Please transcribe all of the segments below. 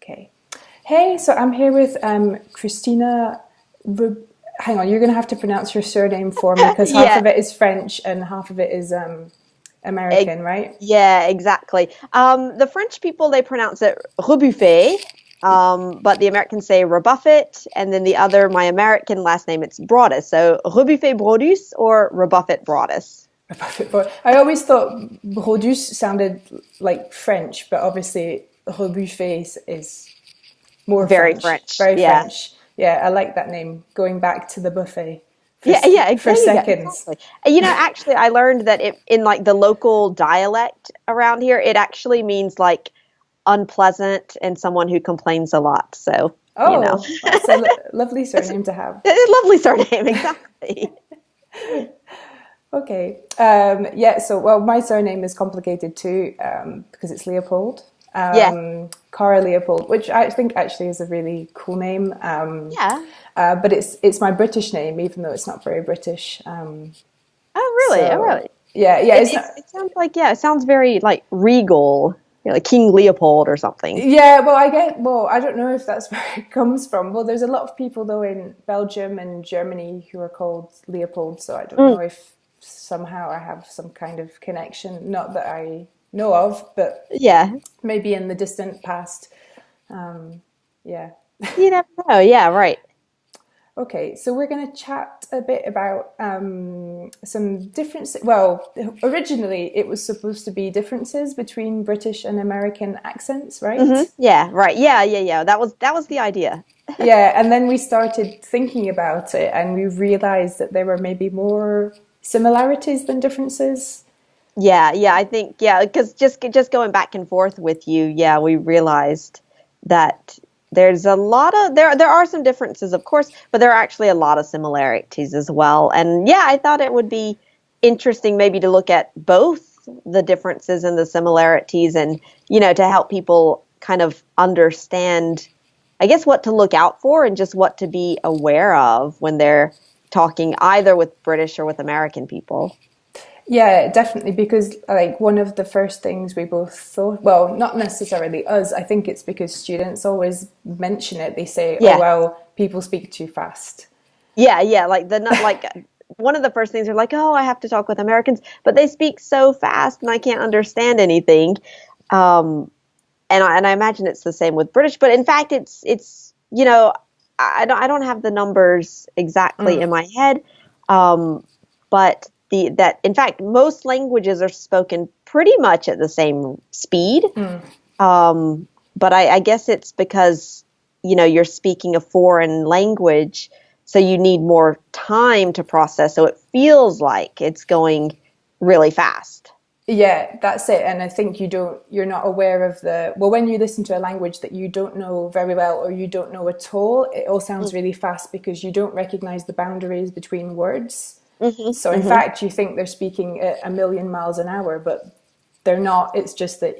Okay. Hey, so I'm here with Christina. Hang on, you're going to have to pronounce your surname for me because half Yeah, of it is French and half of it is ex- American, right? yeah, exactly. The French people they pronounce it rebuffet, but the Americans say rebuffet, and then my American last name it's Broadus, so rebuffet Brodus or rebuffet Broadus. But I always thought Brodus sounded like French, but obviously Rebuffet is more Very French, French, very yeah. French. Yeah, I like that name. Going back to the buffet Yeah, yeah, for there you go, seconds. exactly. Actually, I learned that in like the local dialect around here, it actually means like unpleasant and someone who complains a lot. So, Oh, that's a lovely it's surname to have. a lovely surname, exactly. Okay. Yeah, so, well, my surname is complicated too because it's Leopold. Yeah, Cara Leopold, which I think actually is a really cool name. yeah. But it's my British name, even though it's not very British. Oh, really? Oh, So, really? yeah, It, it's it, not. it sounds like, yeah, it sounds very like regal, like King Leopold or something. Yeah, well, I don't know if that's where it comes from. Well, there's a lot of people though in Belgium and Germany who are called Leopold, so I don't Mm, know if somehow I have some kind of connection, not that I know of, but yeah, maybe in the distant past. Yeah. you never know. Yeah, right. Okay, so we're going to chat a bit about some differences. Well, originally it was supposed to be differences between British and American accents, right? Yeah, right. Yeah. That was the idea. Yeah, and then we started thinking about it and we realized that there were maybe more similarities than differences. Yeah. I think because just going back and forth with you, yeah, we realized that there's a lot of there are some differences, of course, but there are actually a lot of similarities as well. And yeah, I thought it would be interesting maybe to look at both the differences and the similarities, and to help people kind of understand, I guess, what to look out for and just what to be aware of when they're talking either with British or with American people. Yeah, definitely, because like one of the first things we both thought, well, not necessarily us, I think it's because students always mention it. They say, oh, Yeah. well, people speak too fast. Yeah, like one of the first things are like, oh, I have to talk with Americans, but they speak so fast and I can't understand anything. Um, and I imagine it's the same with British, but in fact, it's I don't have the numbers exactly in my head, but the that in fact most languages are spoken pretty much at the same speed. But I guess it's because you're speaking a foreign language, so you need more time to process, so it feels like it's going really fast. Yeah, that's it. And I think you're not aware of well, when you listen to a language that you don't know very well or you don't know at all, it all sounds really fast because you don't recognize the boundaries between words. Hmm So in hmm fact, you think they're speaking at a million miles an hour, but they're not. It's just that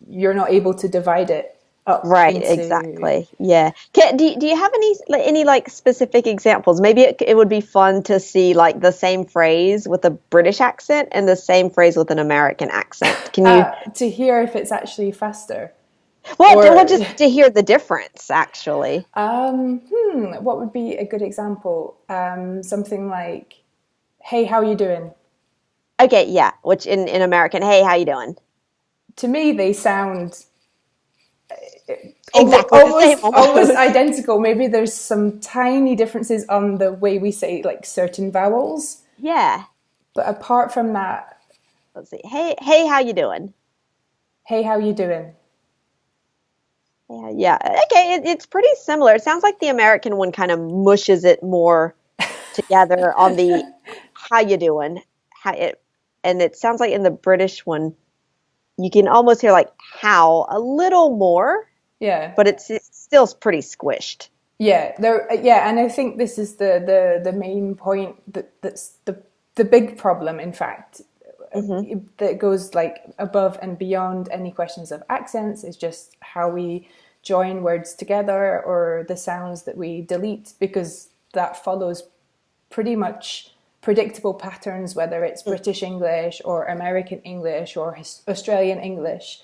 you're not able to divide it up Right, into. exactly. Yeah. Do you have any like specific examples? Maybe it would be fun to see like the same phrase with a British accent and the same phrase with an American accent. Can you? To hear if it's actually faster. Well, Or just to hear the difference, actually. what would be a good example? Something like, "Hey, how you doing?" Okay, yeah. Which in American, hey, how you doing? To me, they sound Exactly the same, almost almost. identical. Maybe there's some tiny differences on the way we say like certain vowels, Yeah. but apart from that, Let's see. Hey, how you doing? "Hey, how you doing?" Yeah. Okay, it's pretty similar. It sounds like the American one kind of mushes it more together on the how you doing? How it and it sounds like in the British one you can almost hear like how a little more, Yeah, but it's still pretty squished. yeah, there. Yeah, and I think this is the main point that's the big problem. In fact, Hmm that goes like above and beyond any questions of accents is just how we join words together or the sounds that we delete because that follows pretty much predictable patterns, whether it's British English or American English or Australian English.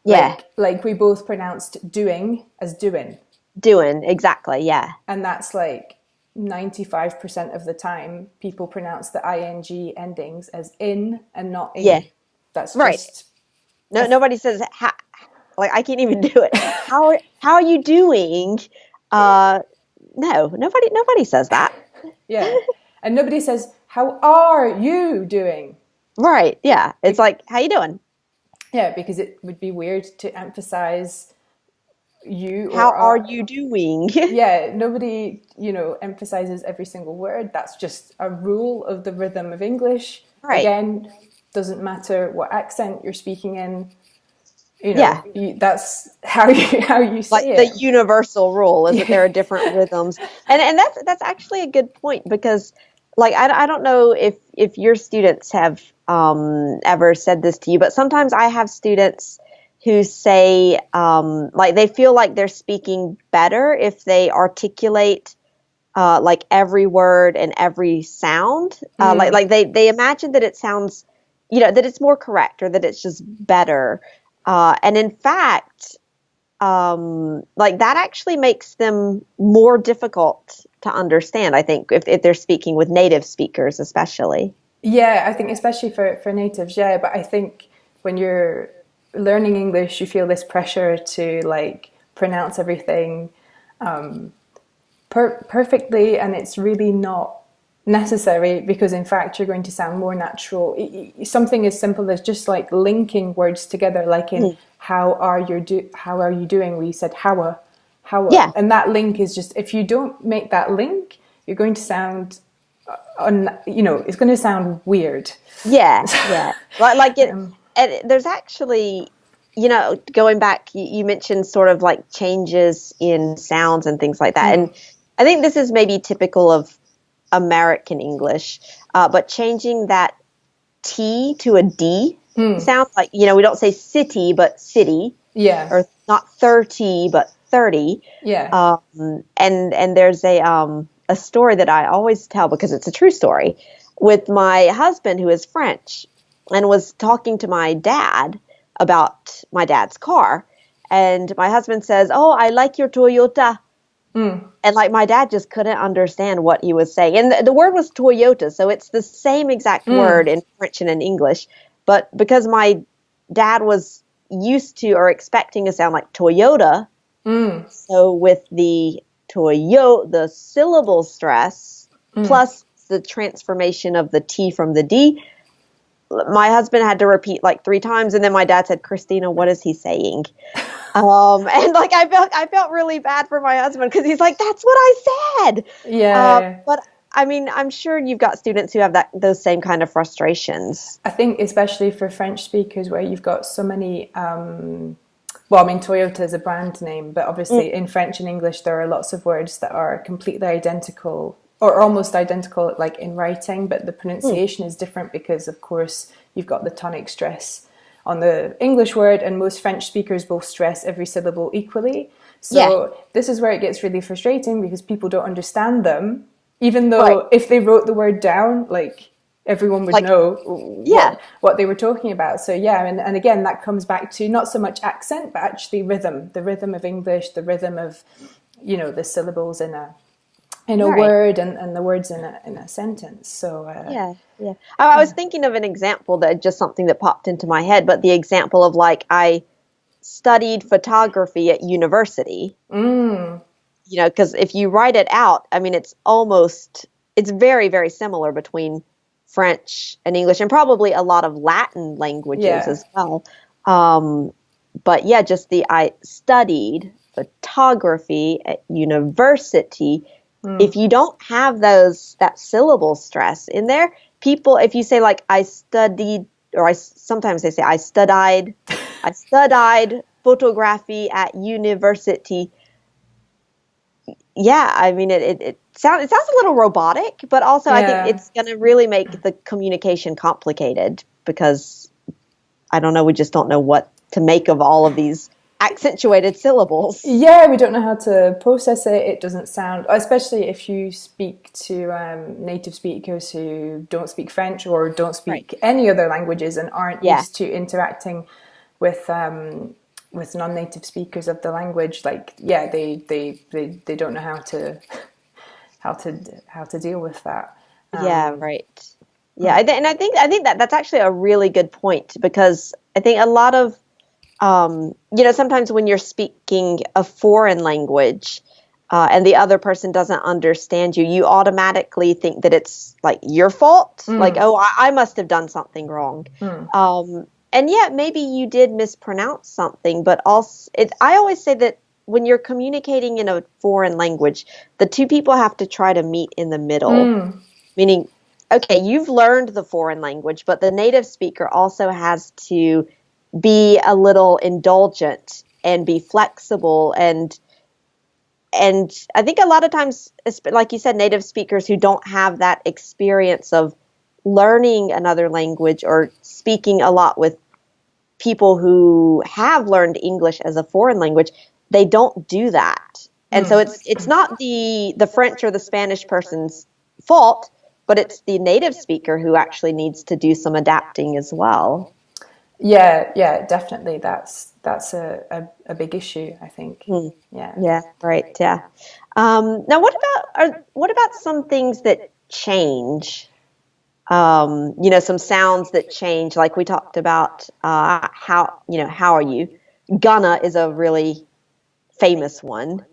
Yeah. Like we both pronounced doing as doing. Doing, exactly, yeah. And that's like 95% of the time people pronounce the ing endings as in and not in. Yeah. That's Right. just Nobody says like I can't even do it. How are you doing? No, nobody says that. yeah. And nobody says, how are you doing? Right. Yeah. It's like, how you doing? Yeah, because it would be weird to emphasize you How or are you doing? yeah, nobody, emphasizes every single word. That's just a rule of the rhythm of English. Right. Again, doesn't matter what accent you're speaking in. Yeah. That's how you say Like it. the universal rule is that there are different rhythms. And that's actually a good point, because like I don't know if your students have ever said this to you, but sometimes I have students who say like they feel like they're speaking better if they articulate like every word and every sound. Like they imagine that it sounds, that it's more correct, or that it's just better. And in fact, like that actually makes them more difficult to understand, I think, if they're speaking with native speakers, especially. Yeah, I think especially for natives, yeah. But I think when you're learning English, you feel this pressure to like pronounce everything perfectly, and it's really not necessary, because in fact you're going to sound more natural. Something as simple as just like linking words together, like in how are you doing, we said how Yeah. and that link is just, if you don't make that link, you're going to sound it's going to sound weird. Yeah. Yeah. Like it, and there's actually, going back, you mentioned sort of like changes in sounds and things like that. And I think this is maybe typical of American English, but changing that T to a D sounds like, we don't say city, but city. Yeah. Or not 30, but 30. Yeah. And there's a story that I always tell, because it's a true story, with my husband, who is French, and was talking to my dad about my dad's car. And my husband says, "Oh, I like your Toyota." And like my dad just couldn't understand what he was saying. And the word was Toyota, so it's the same exact word in French and in English. But because my dad was used to or expecting a sound like Toyota, so with the the syllable stress plus the transformation of the T from the D, my husband had to repeat like 3 times, and then my dad said, "Christina, what is he saying?" And like I felt really bad for my husband, because he's like, "That's what I said." Yeah. But I mean, I'm sure you've got students who have those same kind of frustrations. I think especially for French speakers, where you've got so many. Well, I mean, Toyota is a brand name, but obviously in French and English there are lots of words that are completely identical, or almost identical, like in writing, but the pronunciation is different, because of course you've got the tonic stress on the English word, and most French speakers will stress every syllable equally. So this is where it gets really frustrating, because people don't understand them, even though if they wrote the word down, like everyone would know what they were talking about. So yeah, and again, that comes back to not so much accent, but actually the rhythm of English, the rhythm of, the syllables in a word, and the words in a sentence. So I was thinking of an example, that just something that popped into my head, but the example of like, I studied photography at university. Because if you write it out, I mean, it's very, very similar between French and English, and probably a lot of Latin languages as well. But yeah, I studied photography at university. If you don't have that syllable stress in there, people, if you say like, I studied, or sometimes they say I studied photography at university. Yeah, I mean, it sounds a little robotic, but also I think it's going to really make the communication complicated, because I don't know, we just don't know what to make of all of these accentuated syllables. Yeah, we don't know how to process it. It doesn't sound, especially if you speak to native speakers who don't speak French or don't speak any other languages and aren't used to interacting with with non-native speakers of the language, like, yeah, they don't know how to deal with that. Yeah, right. Yeah, and I think that that's actually a really good point, because I think a lot of sometimes when you're speaking a foreign language, and the other person doesn't understand you, you automatically think that it's like your fault. Like, oh, I must have done something wrong. And yet maybe you did mispronounce something, but also I always say that when you're communicating in a foreign language, the two people have to try to meet in the middle. Meaning, okay, you've learned the foreign language, but the native speaker also has to be a little indulgent and be flexible. And I think a lot of times, like you said, native speakers who don't have that experience of learning another language or speaking a lot with people who have learned English as a foreign language, they don't do that. And so it's not the French or the Spanish person's fault, but it's the native speaker who actually needs to do some adapting as well. Yeah, definitely. That's a big issue, I think. Yeah, right. Yeah. Now, what about some things that change? Some sounds that change, like we talked about. How are you? Gonna is a really famous one.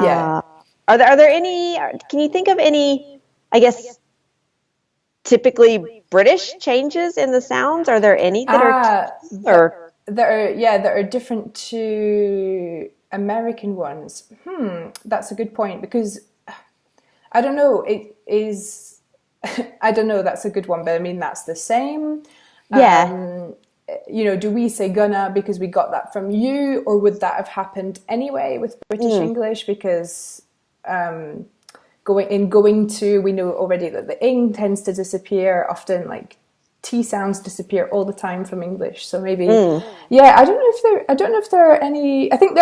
Yeah. Are there any? Can you think of any? I guess typically British changes in the sounds. Are there any that are different to American ones? That's a good point, because I don't know. It is. I don't know. That's a good one, but I mean that's the same. Yeah. Do we say gonna because we got that from you, or would that have happened anyway with British English? Because going to, we know already that the ing tends to disappear often, like T sounds disappear all the time from English. So maybe, I don't know if there are any. I think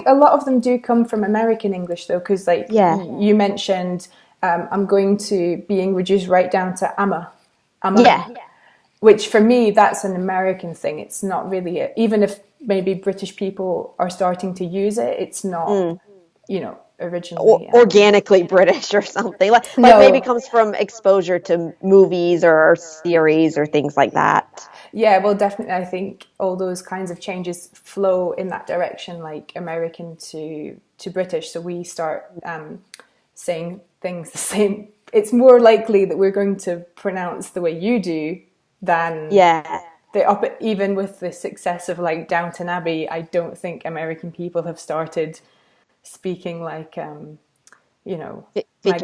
a lot of them do come from American English though, because like you mentioned, I'm going to being reduced right down to amma. Yeah. Which for me, that's an American thing. It's not really even if maybe British people are starting to use it, it's not, originally organically British or something. Like maybe comes from exposure to movies or series or things like that. Yeah, well, definitely. I think all those kinds of changes flow in that direction, like American to British. So we start saying things the same. It's more likely that we're going to pronounce the way you do than even with the success of like Downton Abbey. I don't think American people have started speaking like picking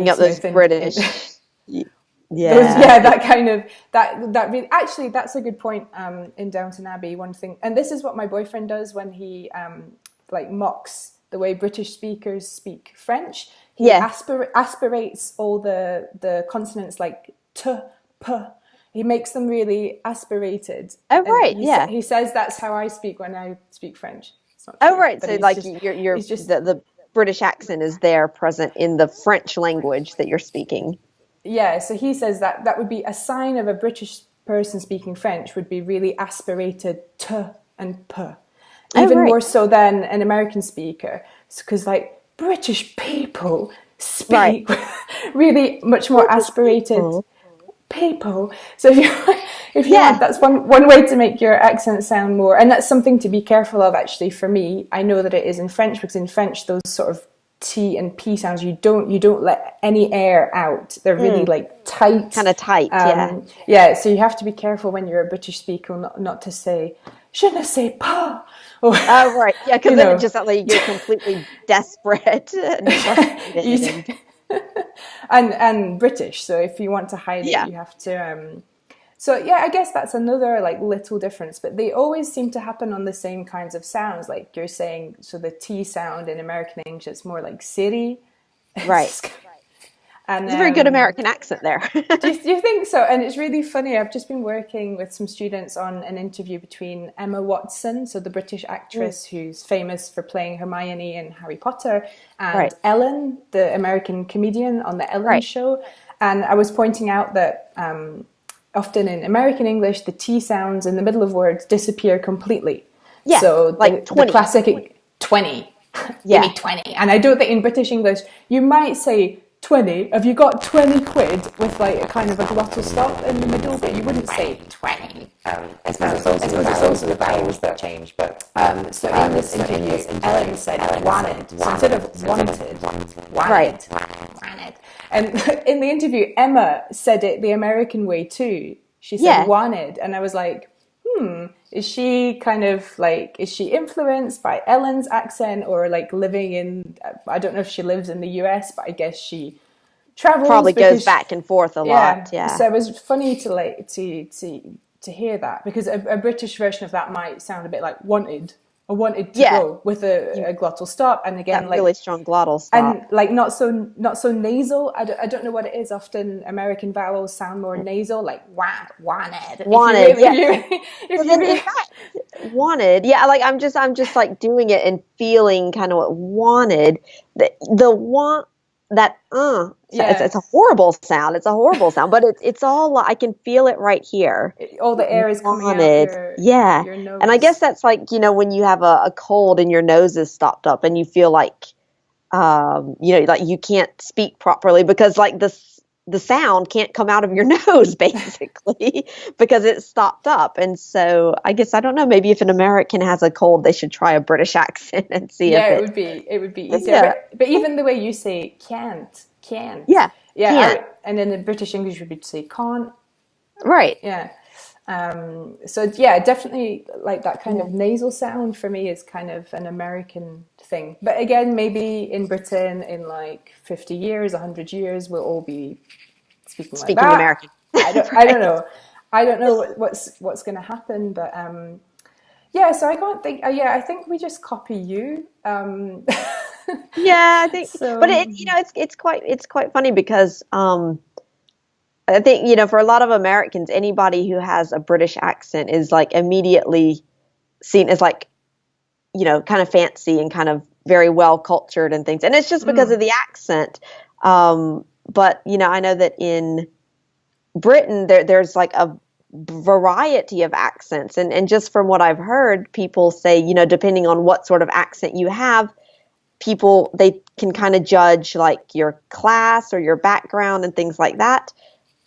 up those British that kind of that really, actually that's a good point. In Downton Abbey, one thing, and this is what my boyfriend does when he like mocks the way British speakers speak French. He aspirates all the consonants, like t, p. He makes them really aspirated. Oh, right. He says that's how I speak when I speak French. It's not true, true, right. So like the British accent is there present in the French language that you're speaking. Yeah. So he says that would be a sign of a British person speaking French would be really aspirated t and p. Even more so than an American speaker. Because like British people speak really much more aspirated. People. So if you want, that's one way to make your accent sound more, and that's something to be careful of. Actually, for me, I know that it is in French, because in French those sort of T and P sounds, you don't let any air out. They're really like tight, kind of tight. So you have to be careful when you're a British speaker not to say je ne sais pas. Or, right, yeah, because then it just like you're completely desperate. and British. So if you want to hide it, you have to. I guess that's another like little difference. But they always seem to happen on the same kinds of sounds, like you're saying. So the T sound in American English, it's more like city, right? And it's a very good American accent there. do you think so? And it's really funny. I've just been working with some students on an interview between Emma Watson, so the British actress who's famous for playing Hermione in Harry Potter, and Ellen, the American comedian on the Ellen show. And I was pointing out that often in American English, the T sounds in the middle of words disappear completely. Yeah, So like the 20. classic 20. Yeah. Give me 20. And I don't think in British English, you might say 20. Have you got 20 quid with like a kind of a glottal stop in the middle? But you wouldn't say 20. I suppose it's also the vowels that change, but So in this interview, Ellen said wanted. So instead of wanted, Right. wanted. And in the interview, Emma said it the American way too. She said Yeah. wanted. And I was like, is she kind of like, is she influenced by Ellen's accent or like living in, I don't know if she lives in the US, but I guess she travels. Probably goes back and forth a lot. Yeah. So it was funny to like, to hear that because a British version of that might sound a bit like wanted or wanted to go with a glottal stop. And again, that like really strong glottal stop. and like not so nasal. I don't know what it is. Often American vowels sound more nasal, like wanted. Wanted, In fact, wanted. Yeah, like I'm just like doing it and feeling kind of what wanted. The want that it's a horrible sound. It's a horrible sound, but it's all I can feel it right here. All the air is coming wanted. out your nose. And I guess that's like, when you have a cold and your nose is stopped up and you feel like like you can't speak properly because like the sound can't come out of your nose basically because it's stopped up. And so I guess, I don't know, maybe if an American has a cold, they should try a British accent and see if it would be easier. Yeah. But even the way you say can't. Yeah. Can't. And then in British English would say can't. Right. Yeah. So yeah, definitely like that kind of nasal sound for me is kind of an American thing. But again, maybe in Britain in like 50 years, 100 years, we'll all be speaking like that. American. I don't know. I don't know what's going to happen, but so I can't think. I think we just copy you. Yeah, I think. So, but it's quite funny because I think, for a lot of Americans, anybody who has a British accent is like immediately seen as like, kind of fancy and kind of very well cultured and things. And it's just because of the accent. But, I know that in Britain, there's like a variety of accents. And just from what I've heard, people say, depending on what sort of accent you have, they can kind of judge like your class or your background and things like that.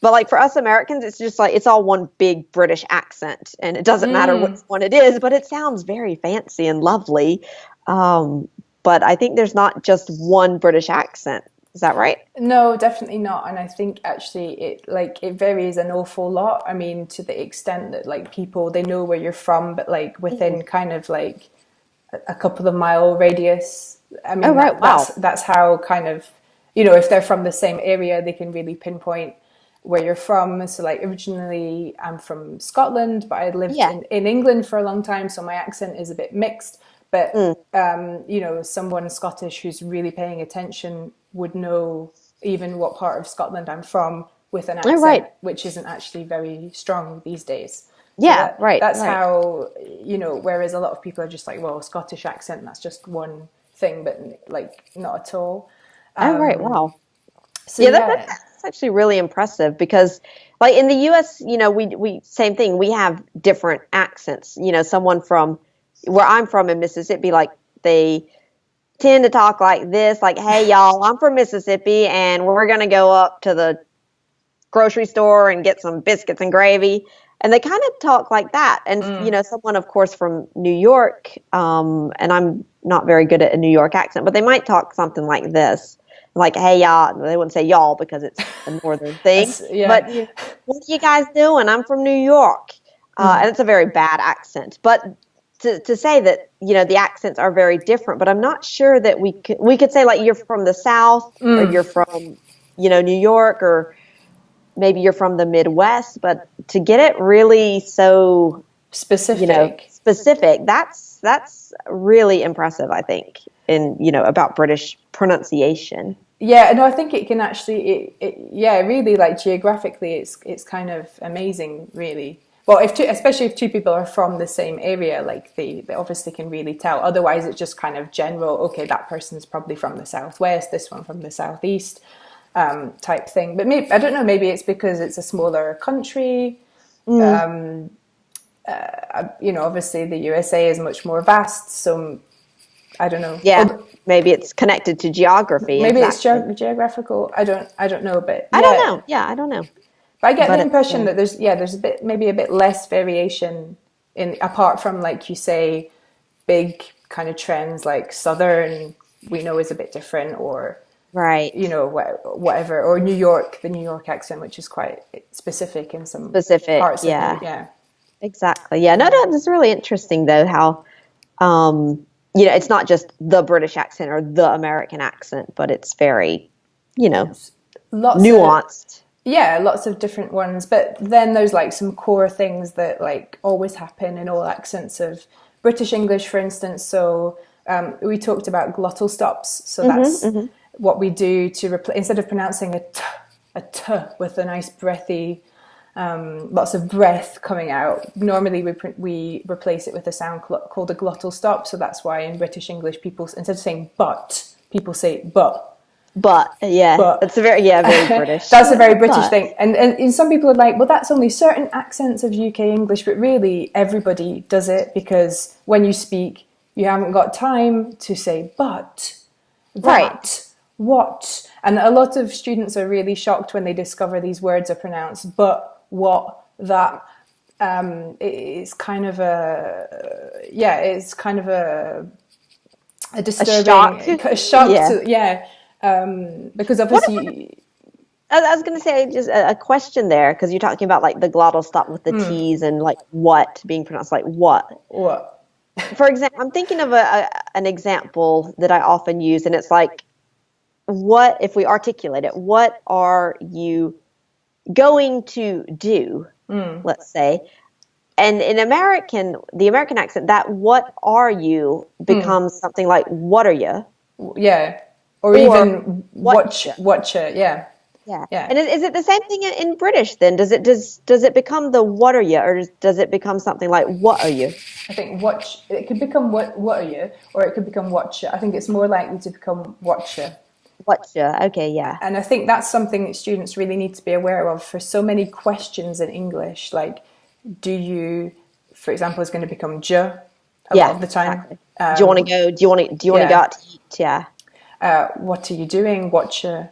But like for us Americans, it's just like it's all one big British accent, and it doesn't matter which one it is, but it sounds very fancy and lovely. But I think there's not just one British accent. Is that right? No, definitely not. And I think actually it varies an awful lot. I mean, to the extent that like people, they know where you're from, but like within kind of like a couple of mile radius. I mean, that's how kind of, if they're from the same area, they can really pinpoint where you're from. So like originally I'm from Scotland, but I lived in England for a long time. So my accent is a bit mixed, but someone Scottish who's really paying attention would know even what part of Scotland I'm from with an accent, which isn't actually very strong these days. Yeah, so That's how, whereas a lot of people are just like, well, Scottish accent, that's just one thing, but like not at all. Wow. So that's actually really impressive because like in the US, we same thing. We have different accents. Someone from where I'm from in Mississippi, like they tend to talk like this, like, hey, y'all, I'm from Mississippi and we're going to go up to the grocery store and get some biscuits and gravy. And they kind of talk like that. And, someone, of course, from New York, and I'm not very good at a New York accent, but they might talk something like this. Like, hey, y'all. They wouldn't say y'all because it's a northern thing. But what are you guys doing? I'm from New York. And it's a very bad accent. But to say that, the accents are very different, but I'm not sure that we could say like you're from the South or you're from, New York, or maybe you're from the Midwest, but to get it really so specific, that's really impressive, I think, in, about British pronunciation. Yeah, no, I think it can actually, really, like geographically, it's kind of amazing, really. Well, especially if two people are from the same area, like they obviously can really tell. Otherwise, it's just kind of general. Okay, that person's probably from the southwest, this one from the southeast, type thing. But maybe I don't know. Maybe it's because it's a smaller country. obviously the USA is much more vast, so I don't know. Yeah, maybe it's connected to geography. Maybe exactly. it's geographical. I don't know, but I don't know. Yeah, I don't know. But I get the impression that there's a bit less variation apart from, like you say, big kind of trends like Southern, we know is a bit different, or right, whatever, or the New York accent, which is quite specific in some parts. Yeah, exactly. Yeah, no, that's really interesting though. How it's not just the British accent or the American accent, but it's very, nuanced. Lots of different ones. But then there's like some core things that like always happen in all accents of British English, for instance. So we talked about glottal stops. So that's what we do to instead of pronouncing a t with a nice breathy, lots of breath coming out. Normally we replace it with a sound called a glottal stop. So that's why in British English, people, instead of saying but, people say but. But that's very British. That's a very British thing. And some people are like, well, that's only certain accents of UK English, but really everybody does it, because when you speak, you haven't got time to say but, that, right, what. And a lot of students are really shocked when they discover these words are pronounced but, what, that. It's kind of a disturbing, a shock. Because obviously, I was going to say just a question there, because you're talking about like the glottal stop with the T's and like what being pronounced like what. For example, I'm thinking of an example that I often use, and it's like, what if we articulate it? What are you going to do? Let's say. And in the American accent, that "what are you" becomes something like "what are you?" Yeah. Or even watcha, yeah. And is it the same thing in British then? Does it become the "what are you," or does it become something like "what are you"? I think it could become what are you, or it could become watcha. I think it's more likely to become watcha. Watcha, okay, yeah. And I think that's something that students really need to be aware of for so many questions in English. Like, do you, for example, is going to become j a lot of the time. Exactly. Do you want to go? Do you want to go out to eat? Yeah. What are you doing? What you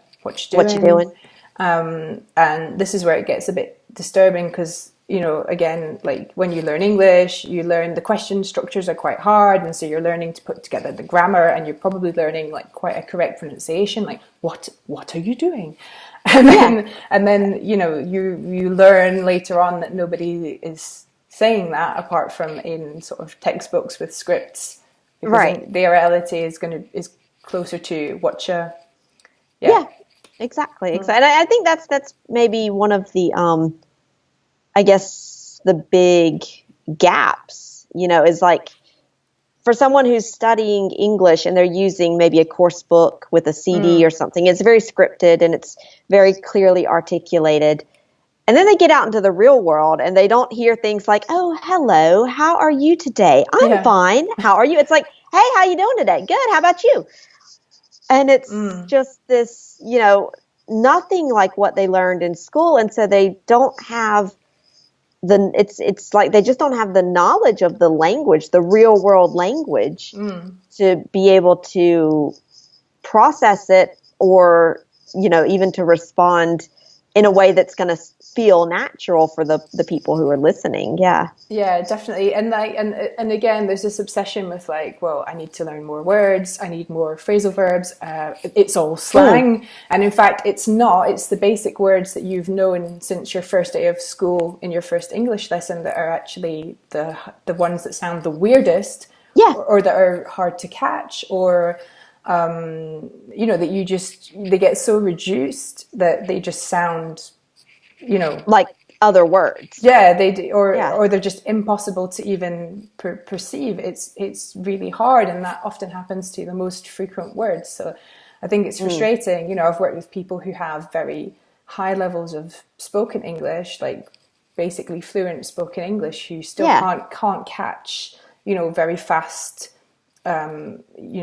doing? And this is where it gets a bit disturbing, because, again, like when you learn English, you learn the question structures are quite hard, and so you're learning to put together the grammar, and you're probably learning like quite a correct pronunciation, like what are you doing? And then you learn later on that nobody is saying that apart from in sort of textbooks with scripts, because right, the reality is closer to watcha. Exactly. And I think that's maybe one of the I guess the big gaps, is like, for someone who's studying English and they're using maybe a course book with a CD or something, it's very scripted and it's very clearly articulated. And then they get out into the real world and they don't hear things like, "Oh, hello, how are you today?" "I'm fine. How are you?" It's like, "Hey, how you doing today?" "Good. How about you?" And it's just this, nothing like what they learned in school. And so they don't have it's like they just don't have the knowledge of the language, the real world language, to be able to process it, or, even to respond in a way that's going to feel natural for the people who are listening. Yeah, definitely. And again, there's this obsession with like, well, I need to learn more words, I need more phrasal verbs, it's all slang. And in fact, it's not. It's the basic words that you've known since your first day of school in your first English lesson that are actually the ones that sound the weirdest, or that are hard to catch, or that they get so reduced that they just sound, like other words. Yeah, they do, or they're just impossible to even perceive. It's really hard, and that often happens to the most frequent words. So I think it's frustrating. I've worked with people who have very high levels of spoken English, like basically fluent spoken English, who still can't catch, very fast,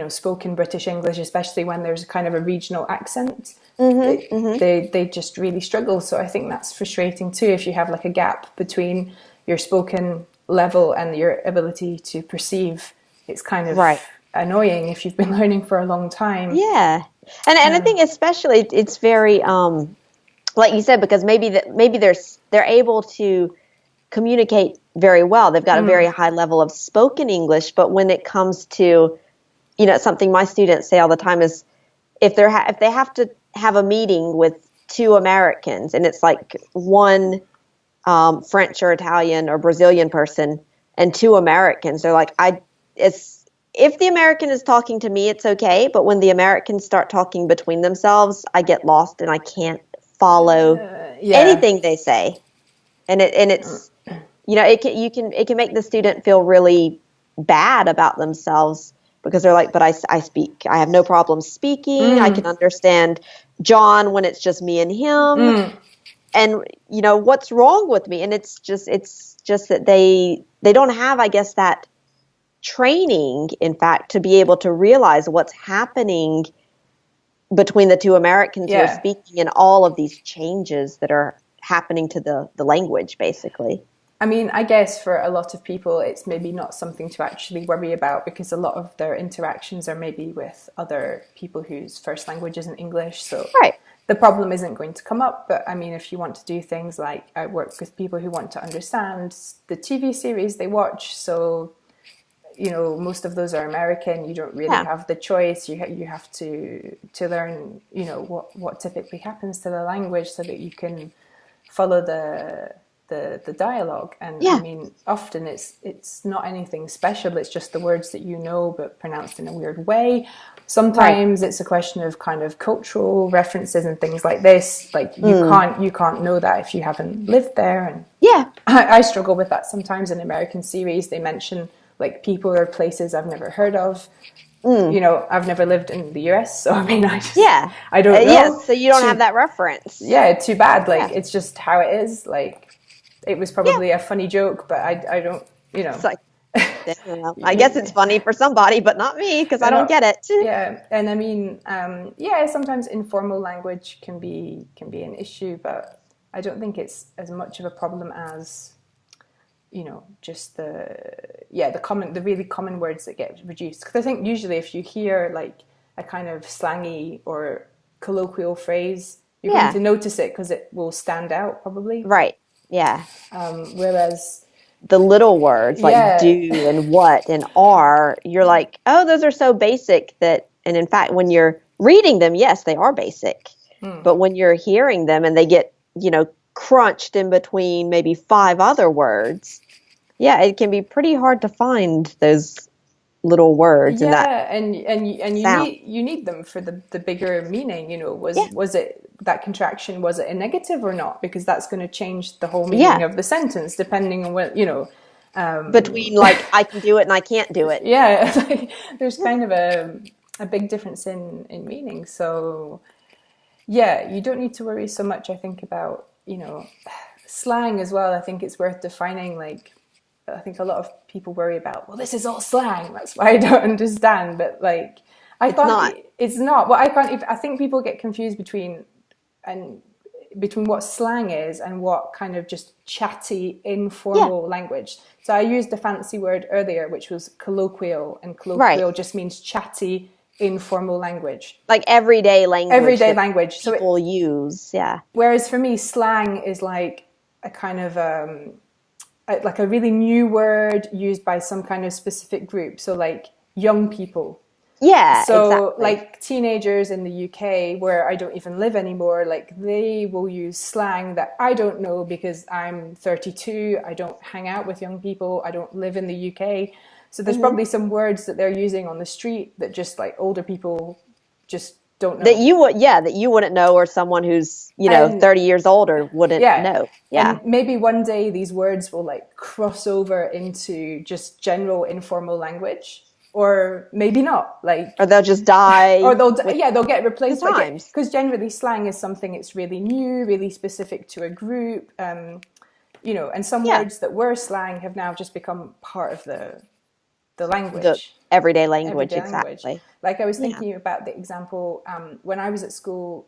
spoken British English, especially when there's kind of a regional accent. They just really struggle. So I think that's frustrating too, if you have like a gap between your spoken level and your ability to perceive, it's kind of annoying if you've been learning for a long time. Yeah. And I think especially it's very like you said, because maybe they're able to communicate very well. They've got a very high level of spoken English, but when it comes to, something my students say all the time is if they have to have a meeting with two Americans and it's like one French or Italian or Brazilian person and two Americans, they're like, if the American is talking to me, it's okay. But when the Americans start talking between themselves, I get lost and I can't follow anything they say. And it's, it can make the student feel really bad about themselves because they're like, but I I have no problem speaking. I can understand John when it's just me and him. And, what's wrong with me? And it's just that they don't have, I guess, that training, in fact, to be able to realize what's happening between the two Americans who are speaking and all of these changes that are happening to the language, basically. I mean, I guess for a lot of people, it's maybe not something to actually worry about because a lot of their interactions are maybe with other people whose first language isn't English. So the problem isn't going to come up. But I mean, if you want to do things like I work with people who want to understand the TV series they watch. So, most of those are American. You don't really have the choice. You have to learn, what typically happens to the language so that you can follow the dialogue. And I mean, often it's not anything special. It's just the words that but pronounced in a weird way. Sometimes it's a question of kind of cultural references and things like this. Like you can't know that if you haven't lived there. And I struggle with that sometimes in American series. They mention like people or places I've never heard of. I've never lived in the US, so I mean, I don't know. So you don't have that reference. Yeah, too bad. Like it's just how it is. Like it was probably a funny joke, but I don't. It's like, I guess it's funny for somebody, but not me because I don't get it. Yeah, and I mean, sometimes informal language can be an issue, but I don't think it's as much of a problem as just the really common words that get reduced. Because I think usually if you hear like a kind of slangy or colloquial phrase, you're going to notice it because it will stand out probably. Right. Yeah. Whereas the little words like do and what and are, you're like, oh, those are so basic that, and in fact, when you're reading them, yes, they are basic. But when you're hearing them and they get, crunched in between maybe 5 other words, it can be pretty hard to find those little words and that and you need them for the bigger meaning. Was it that contraction, was it a negative or not? Because that's going to change the whole meaning of the sentence depending on what between like I can do it and I can't do it. There's kind of a big difference in meaning. So you don't need to worry so much, I think, about slang as well. I think it's worth defining. Like, I think a lot of people worry about, well, this is all slang, that's why I don't understand. But like, it's not. Well, I think people get confused between what slang is and what kind of just chatty, informal language. So I used a fancy word earlier, which was colloquial, and colloquial just means chatty, informal language, like everyday language. So people use. Whereas for me, slang is like a kind of like a really new word used by some kind of specific group. So like young people. So like teenagers in the UK, where I don't even live anymore, like they will use slang that I don't know because I'm 32. I don't hang out with young people. I don't live in the UK. So there's probably some words that they're using on the street that just like older people just don't know. That you wouldn't know, or someone who's, 30 years older wouldn't know. And maybe one day these words will like cross over into just general informal language, or maybe not. Like, or they'll just die. Or they'll get replaced by times. Because generally slang is something it's really new, really specific to a group. And some words that were slang have now just become part of the language. The everyday language, exactly. Like I was thinking about the example, when I was at school,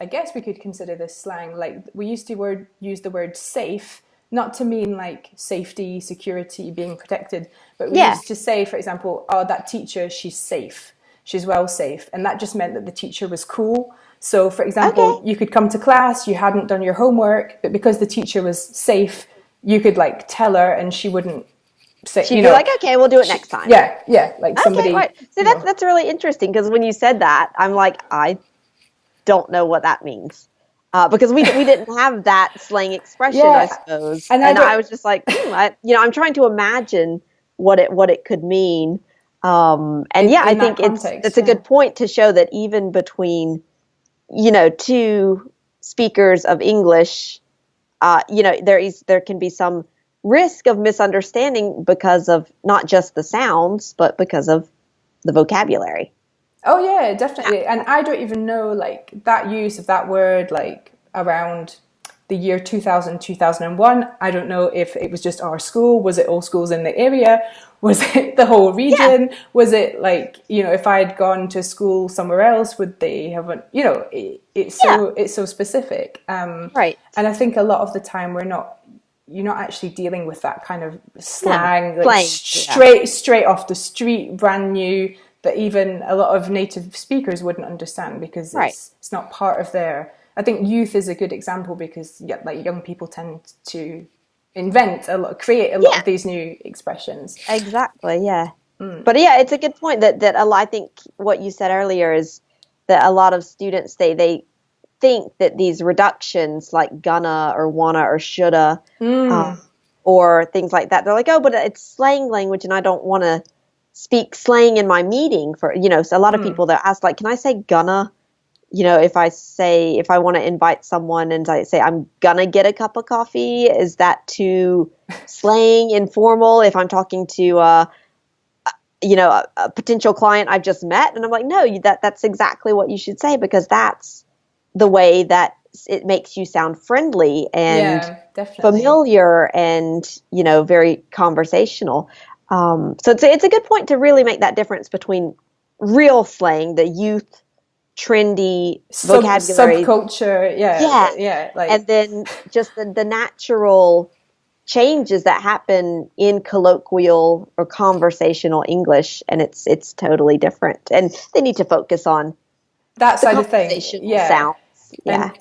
I guess we could consider this slang, like we used to use the word safe, not to mean like safety, security, being protected, but we used to say, for example, oh, that teacher, she's safe. She's well safe. And that just meant that the teacher was cool. So, for example, you could come to class, you hadn't done your homework, but because the teacher was safe, you could like tell her and she wouldn't say, she'd be like, okay, we'll do it next time. Yeah. Like somebody. Okay, right. So that's really interesting, because when you said that, I'm like, I don't know what that means. Because we didn't have that slang expression, I suppose. And I was just like, I'm trying to imagine what it could mean. I think it's a good point to show that even between, two speakers of English, there can be some risk of misunderstanding because of not just the sounds, but because of the vocabulary. Oh yeah, definitely. And I don't even know like that use of that word like around the year 2000, 2001. I don't know if it was just our school. Was it all schools in the area? Was it the whole region? Yeah. Was it like, if I had gone to school somewhere else, would they have, it's so specific. Right. And I think a lot of the time you're not actually dealing with that kind of slang, straight off the street, brand new, that even a lot of native speakers wouldn't understand because it's not part of their. I think youth is a good example because young people tend to create a lot of these new expressions. Exactly, yeah. But it's a good point that I think what you said earlier is that a lot of students they think that these reductions like gonna or wanna or shoulda or things like that, they're like, oh, but it's slang language and I don't want to speak slang in my meeting for, so a lot of people that ask like, can I say gonna? If I want to invite someone and I say, I'm gonna get a cup of coffee, is that too slang, informal? If I'm talking to, a potential client I've just met, and I'm like, no, that's exactly what you should say, because that's the way that it makes you sound friendly and familiar and, very conversational. So it's a good point to really make that difference between real slang, the youth, trendy vocabulary, subculture, and then just the natural changes that happen in colloquial or conversational English, and it's totally different. And they need to focus on that side of things, sounds,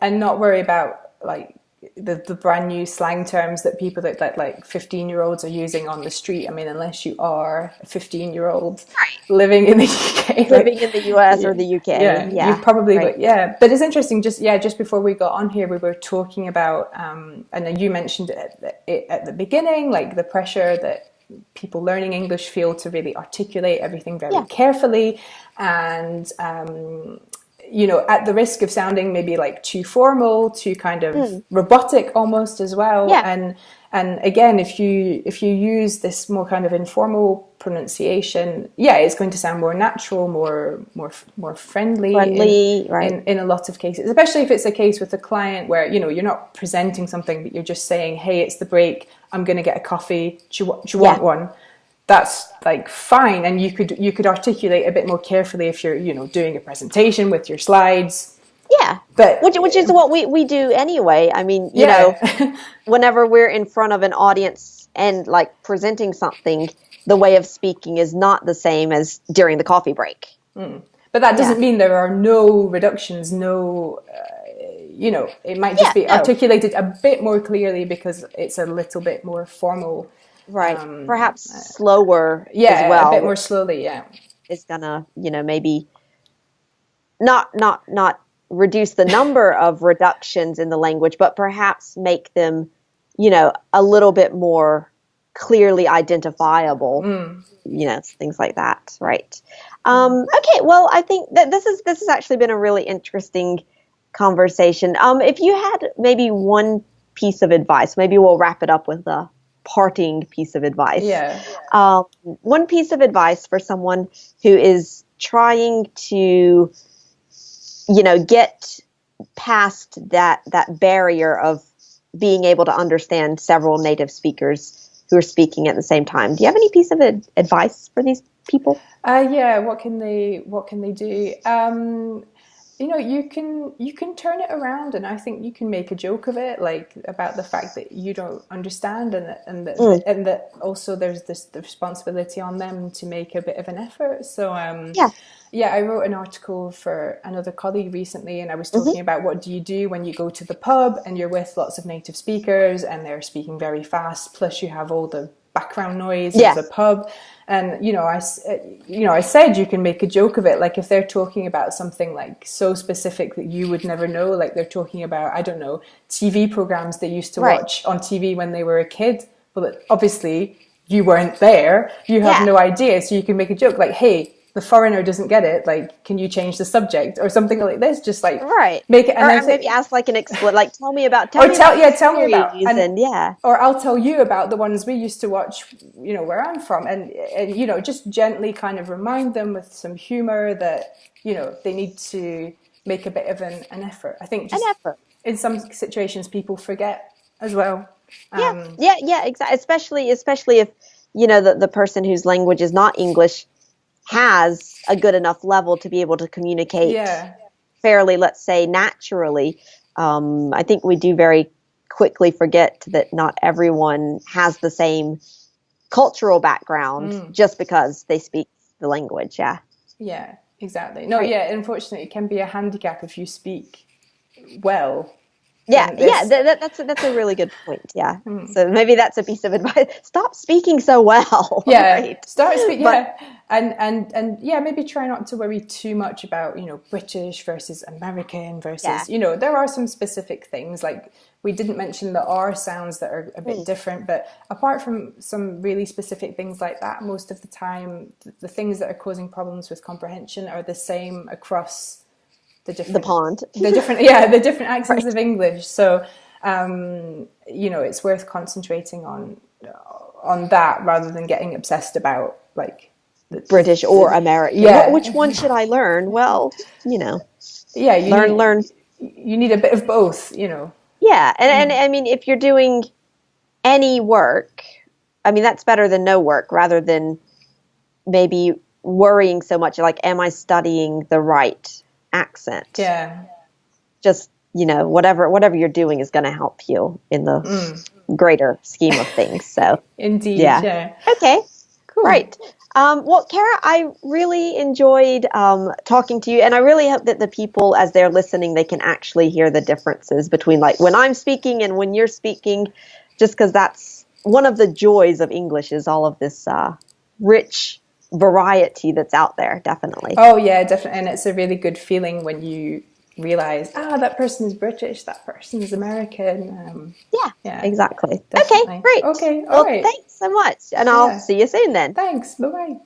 and not worry about like the brand new slang terms that people that like 15-year-olds are using on the street. I mean, unless you are a 15-year-old living in the UK, living in the US or the UK, you probably would. But it's interesting. Just before we got on here, we were talking about, and you mentioned it at the beginning, like the pressure that people learning English feel to really articulate everything very carefully, and at the risk of sounding maybe like too formal, too kind of robotic almost as well. And again, if you use this more kind of informal pronunciation, it's going to sound more natural, more friendly in a lot of cases, especially if it's a case with a client where, you're not presenting something, but you're just saying, hey, it's the break, I'm going to get a coffee. Do you want one? That's like fine, and you could articulate a bit more carefully if you're doing a presentation with your slides. But which is what we do anyway. I mean, whenever we're in front of an audience and like presenting something, the way of speaking is not the same as during the coffee break. But that doesn't mean there are no reductions, it might just be articulated a bit more clearly because it's a little bit more formal. Right. Perhaps slower as well. A bit more slowly, It's gonna, maybe not reduce the number of reductions in the language, but perhaps make them, a little bit more clearly identifiable. Things like that, right? Okay, well, I think that this has actually been a really interesting conversation. If you had maybe one piece of advice, maybe we'll wrap it up with a parting piece of advice. One piece of advice for someone who is trying to, get past that barrier of being able to understand several native speakers who are speaking at the same time. Do you have any piece of advice for these people? What can they do? you can turn it around, and I think you can make a joke of it, like about the fact that you don't understand, and that also there's the responsibility on them to make a bit of an effort. So yeah, I wrote an article for another colleague recently, and I was talking about what do you do when you go to the pub and you're with lots of native speakers and they're speaking very fast, plus you have all the background noise of the pub. And I said you can make a joke of it, like if they're talking about something like so specific that you would never know, like they're talking about, I don't know, TV programs they used to watch on TV when they were a kid, but obviously you weren't there, you have no idea, so you can make a joke like, hey, the foreigner doesn't get it, like, can you change the subject or something like this? Just like make it, and maybe ask like an like tell me about or tell me about or I'll tell you about the ones we used to watch, where I'm from, and just gently kind of remind them with some humor that they need to make a bit of an effort. I think just in some situations people forget as well. Exactly. Especially if the person whose language is not English has a good enough level to be able to communicate fairly, let's say, naturally. I think we do very quickly forget that not everyone has the same cultural background just because they speak the language. Yeah, exactly. No, unfortunately, it can be a handicap if you speak well. That's a really good point. So maybe that's a piece of advice. Stop speaking so well. Start speaking. And maybe try not to worry too much about British versus American versus there are some specific things, like we didn't mention the R sounds that are a bit different, but apart from some really specific things like that, most of the time the things that are causing problems with comprehension are the same across the different accents of English. So it's worth concentrating on that rather than getting obsessed about like the British or American. Which one should I learn? Well, learn. You need a bit of both. And I mean, if you're doing any work, I mean that's better than no work, rather than maybe worrying so much like, am I studying the right accent? Just whatever you're doing is going to help you in the greater scheme of things. So indeed. Okay, cool. Right. Well, Cara, I really enjoyed talking to you, and I really hope that the people, as they're listening, they can actually hear the differences between like when I'm speaking and when you're speaking, just because that's one of the joys of English, is all of this rich variety that's out there. Definitely. Oh yeah, definitely. And it's a really good feeling when you realize, that person is British, that person is American. Exactly. Definitely. Okay, great. Okay, all right. Thanks so much, and I'll see you soon then. Thanks. Bye-bye.